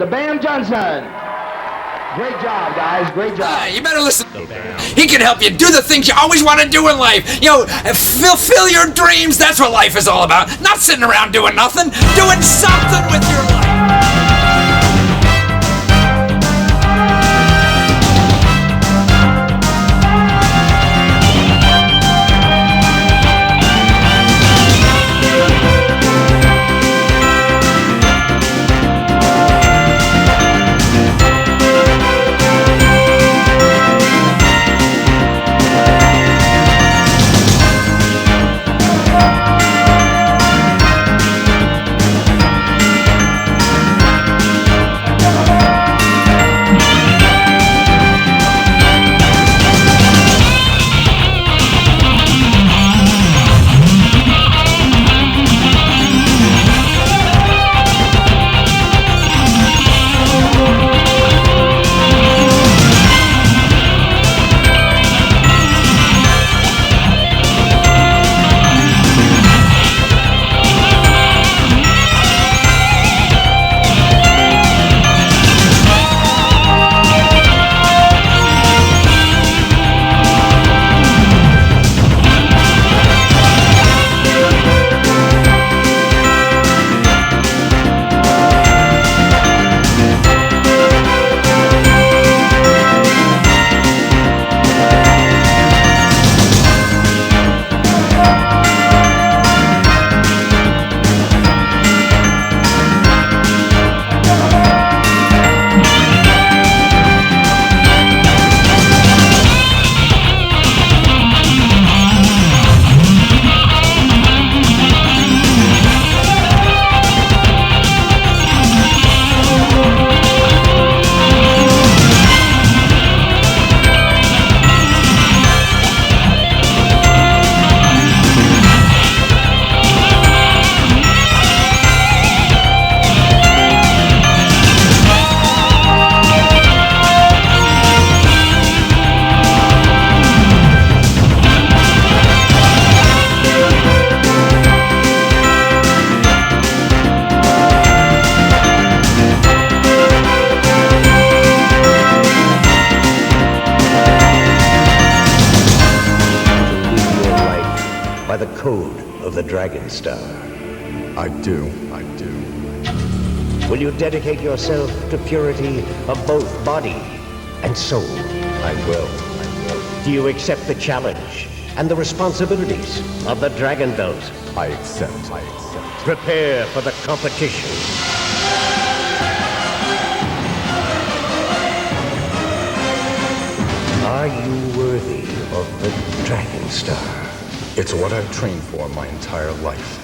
the Bam Johnson. Great job, guys. Great job. You better listen. He can help you do the things you always want to do in life. You know, fulfill your dreams. That's what life is all about. Not sitting around doing nothing. Doing something with your life. By the code of the Dragon Star. I do. Will you dedicate yourself to purity of both body and soul? I will. Do you accept the challenge and the responsibilities of the Dragon Belt? I accept. Prepare for the competition. Are you worthy of the Dragon Star? It's what I've trained for my entire life.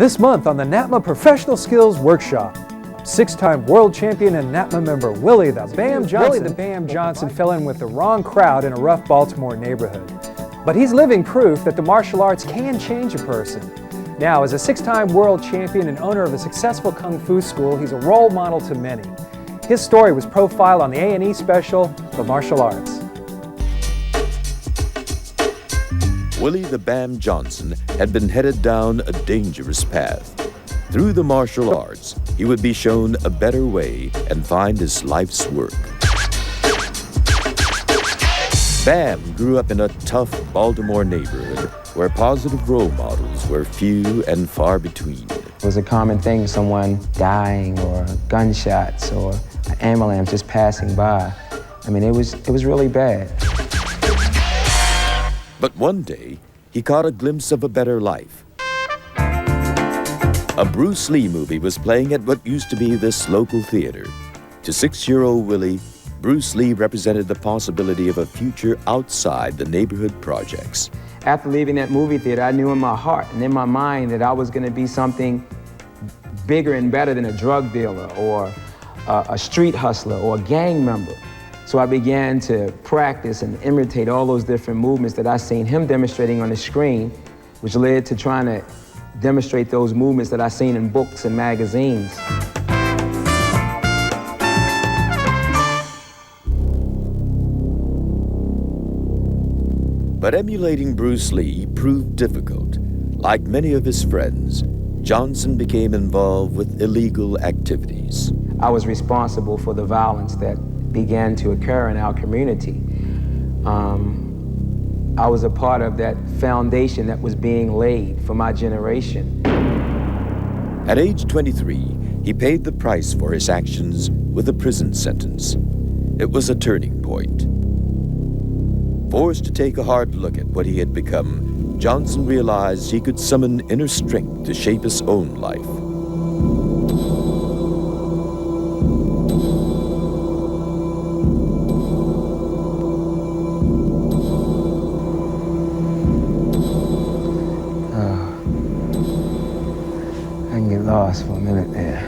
This month on the NATMA Professional Skills Workshop, six-time world champion and NATMA member Willie the Bam Johnson fell in with the wrong crowd in a rough Baltimore neighborhood. But he's living proof that the martial arts can change a person. Now, as a six-time world champion and owner of a successful kung fu school, he's a role model to many. His story was profiled on the A&E special, The Martial Arts. Willie the Bam Johnson had been headed down a dangerous path. Through the martial arts, he would be shown a better way and find his life's work. Bam grew up in a tough Baltimore neighborhood where positive role models were few and far between. It was a common thing, someone dying or gunshots or an ambulance just passing by. I mean, it was really bad. But one day, he caught a glimpse of a better life. A Bruce Lee movie was playing at what used to be this local theater. To 6-year-old Willie, Bruce Lee represented the possibility of a future outside the neighborhood projects. After leaving that movie theater, I knew in my heart and in my mind that I was going to be something bigger and better than a drug dealer or a street hustler or a gang member. So I began to practice and imitate all those different movements that I seen him demonstrating on the screen, which led to trying to demonstrate those movements that I seen in books and magazines. But emulating Bruce Lee proved difficult. Like many of his friends, Johnson became involved with illegal activities. I was responsible for the violence that began to occur in our community. I was a part of that foundation that was being laid for my generation. At age 23, he paid the price for his actions with a prison sentence. It was a turning point. Forced to take a hard look at what he had become, Johnson realized he could summon inner strength to shape his own life. Lost for a minute there.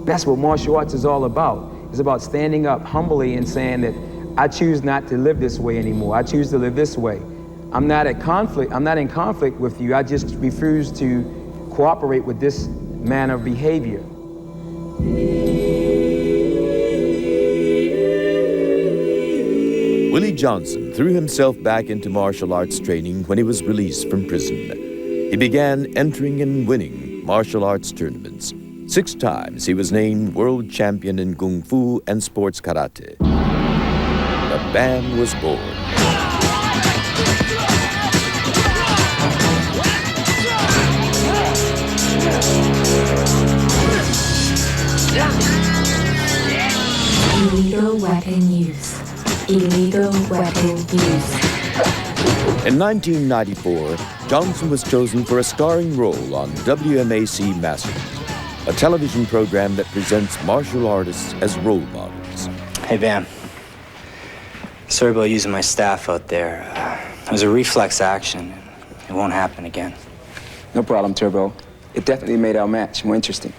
That's what martial arts is all about. It's about standing up humbly and saying that I choose not to live this way anymore. I choose to live this way. I'm not in conflict with you. I just refuse to cooperate with this manner of behavior. Willie Johnson threw himself back into martial arts training when he was released from prison. He began entering and winning martial arts tournaments. 6 times he was named world champion in Kung Fu and sports karate. The Bam was born. Illegal weapon use. Illegal weapon use. In 1994, Johnson was chosen for a starring role on WMAC Mastered, a television program that presents martial artists as role models. Hey, Bam. Sorry about using my staff out there. It was a reflex action. It won't happen again. No problem, Turbo. It definitely made our match more interesting.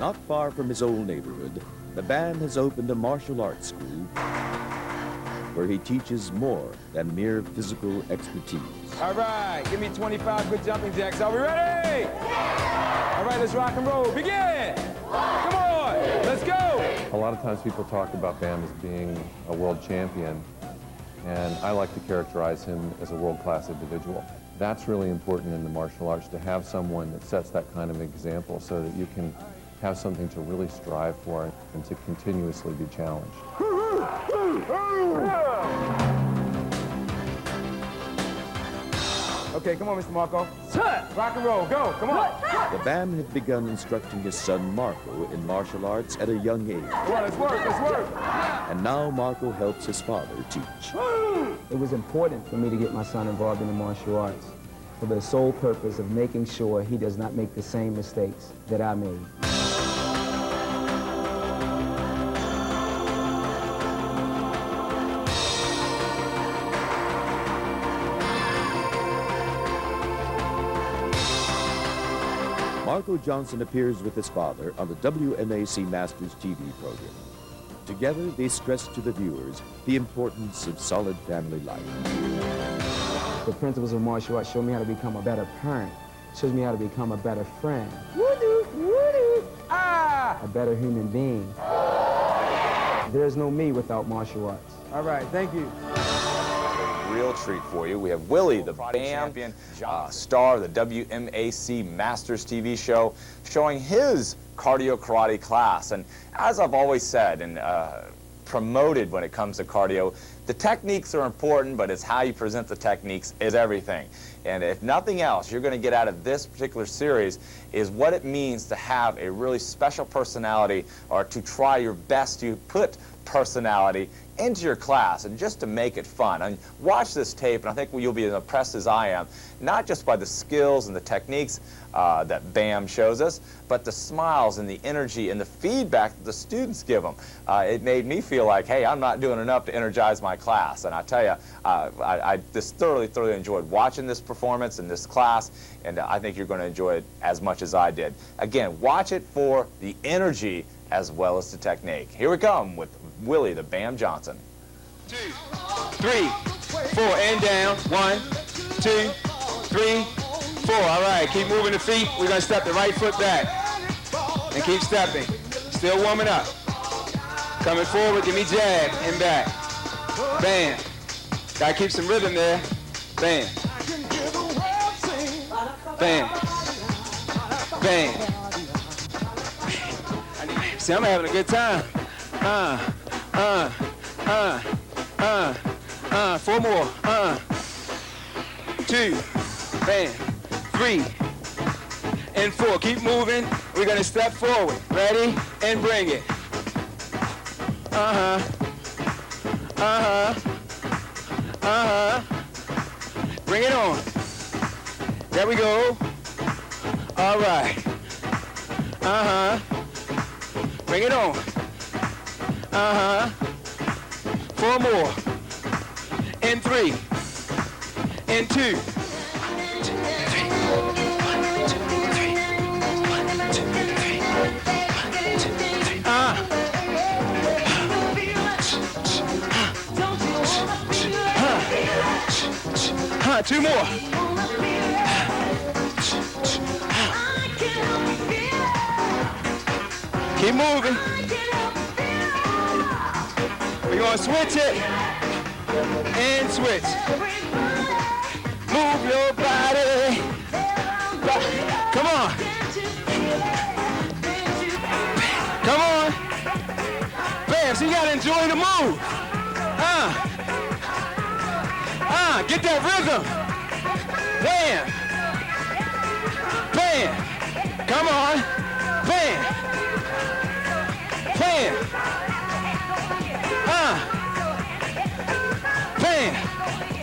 Not far from his old neighborhood, the Bam has opened a martial arts school where he teaches more than mere physical expertise. All right, give me 25 good jumping jacks. Are we ready? All right, let's rock and roll. Begin! Come on, let's go! A lot of times people talk about Bam as being a world champion, and I like to characterize him as a world-class individual. That's really important in the martial arts, to have someone that sets that kind of example so that you can have something to really strive for and to continuously be challenged. Okay, come on, Mr. Marco. Rock and roll, go, come on. The Bam had begun instructing his son Marco in martial arts at a young age. Come on, let's work, let's work. And now Marco helps his father teach. It was important for me to get my son involved in the martial arts for the sole purpose of making sure he does not make the same mistakes that I made. Marco Johnson appears with his father on the WMAC Masters TV program. Together, they stress to the viewers the importance of solid family life. The principles of martial arts show me how to become a better parent, shows me how to become a better friend, a better human being. There's no me without martial arts. All right, thank you. Real treat for you. We have Willie, the BAM champion, star of the WMAC Masters TV show, showing his cardio karate class. And as I've always said and promoted when it comes to cardio, the techniques are important, but it's how you present the techniques is everything. And if nothing else, you're going to get out of this particular series is what it means to have a really special personality, or to try your best to put personality into your class and just to make it fun. And watch this tape, and I think you'll be as impressed as I am, not just by the skills and the techniques that BAM shows us, but the smiles and the energy and the feedback that the students give them. It made me feel like, hey, I'm not doing enough to energize my class. And I tell you, I just thoroughly enjoyed watching this performance and this class, and I think you're going to enjoy it as much as I did. Again, watch it for the energy as well as the technique. Here we come with Willie, the BAM Johnson. 2, 3, 4, and down. 1, 2, 3, 4. All right, keep moving the feet. We're going to step the right foot back. And keep stepping. Still warming up. Coming forward, give me jab and back. Bam. Got to keep some rhythm there. Bam. Bam. Bam. See, I'm having a good time. 4 more. 2, bam, 3, and 4. Keep moving. We're gonna step forward. Ready? And bring it. Bring it on. There we go. All right. Bring it on. 4 more. And 3. And 2. 2 more. Keep moving. We're going to switch it. And switch. Move your body. Come on. Come on. Bam, so you got to enjoy the move. Get that rhythm. Bam. Bam. Come on. Bam. Bam. Bam.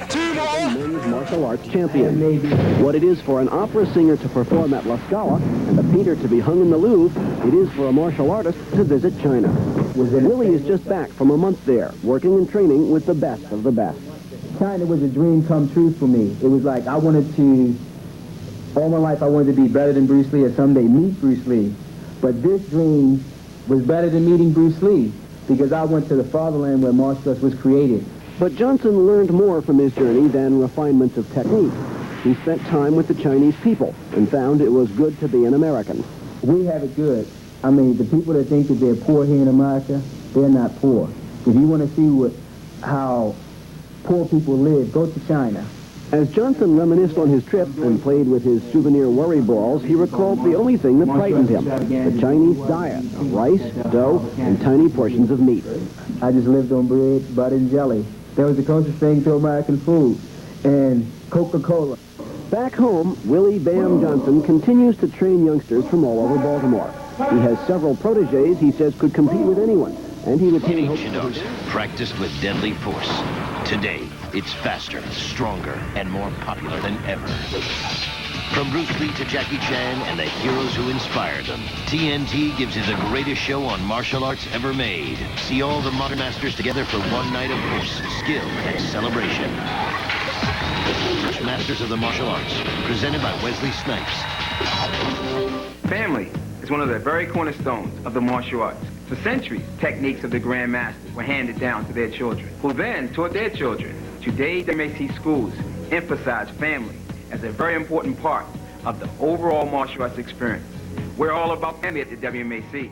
2 more. Men's martial arts champion. What it is for an opera singer to perform at La Scala and a painter to be hung in the Louvre, it is for a martial artist to visit China. Willie is just back from a month there, working and training with the best of the best. China was a dream come true for me. It was like I wanted to, all my life I wanted to be better than Bruce Lee or someday meet Bruce Lee. But this dream was better than meeting Bruce Lee because I went to the fatherland where martial arts was created. But Johnson learned more from his journey than refinements of technique. He spent time with the Chinese people and found it was good to be an American. We have it good. I mean, the people that think that they're poor here in America, they're not poor. If you want to see how poor people live, go to China. As Johnson reminisced on his trip and played with his souvenir worry balls, he recalled the only thing that frightened him, the Chinese diet of rice, dough, and tiny portions of meat. I just lived on bread, butter, and jelly. That was the closest thing to American food. And Coca-Cola. Back home, Willie Bam Johnson continues to train youngsters from all over Baltimore. He has several protégés he says could compete with anyone, and he would In ancient art, practiced with deadly force, Today, it's faster, stronger, and more popular than ever. From Bruce Lee to Jackie Chan and the heroes who inspired them, TNT gives you the greatest show on martial arts ever made. See all the modern masters together for one night of force, skill, and celebration. Masters of the Martial Arts, presented by Wesley Snipes. Family is one of the very cornerstones of the martial arts. For centuries, techniques of the Grand Masters were handed down to their children, who then taught their children. Today, WMAC schools emphasize family as a very important part of the overall martial arts experience. We're all about family at the WMAC.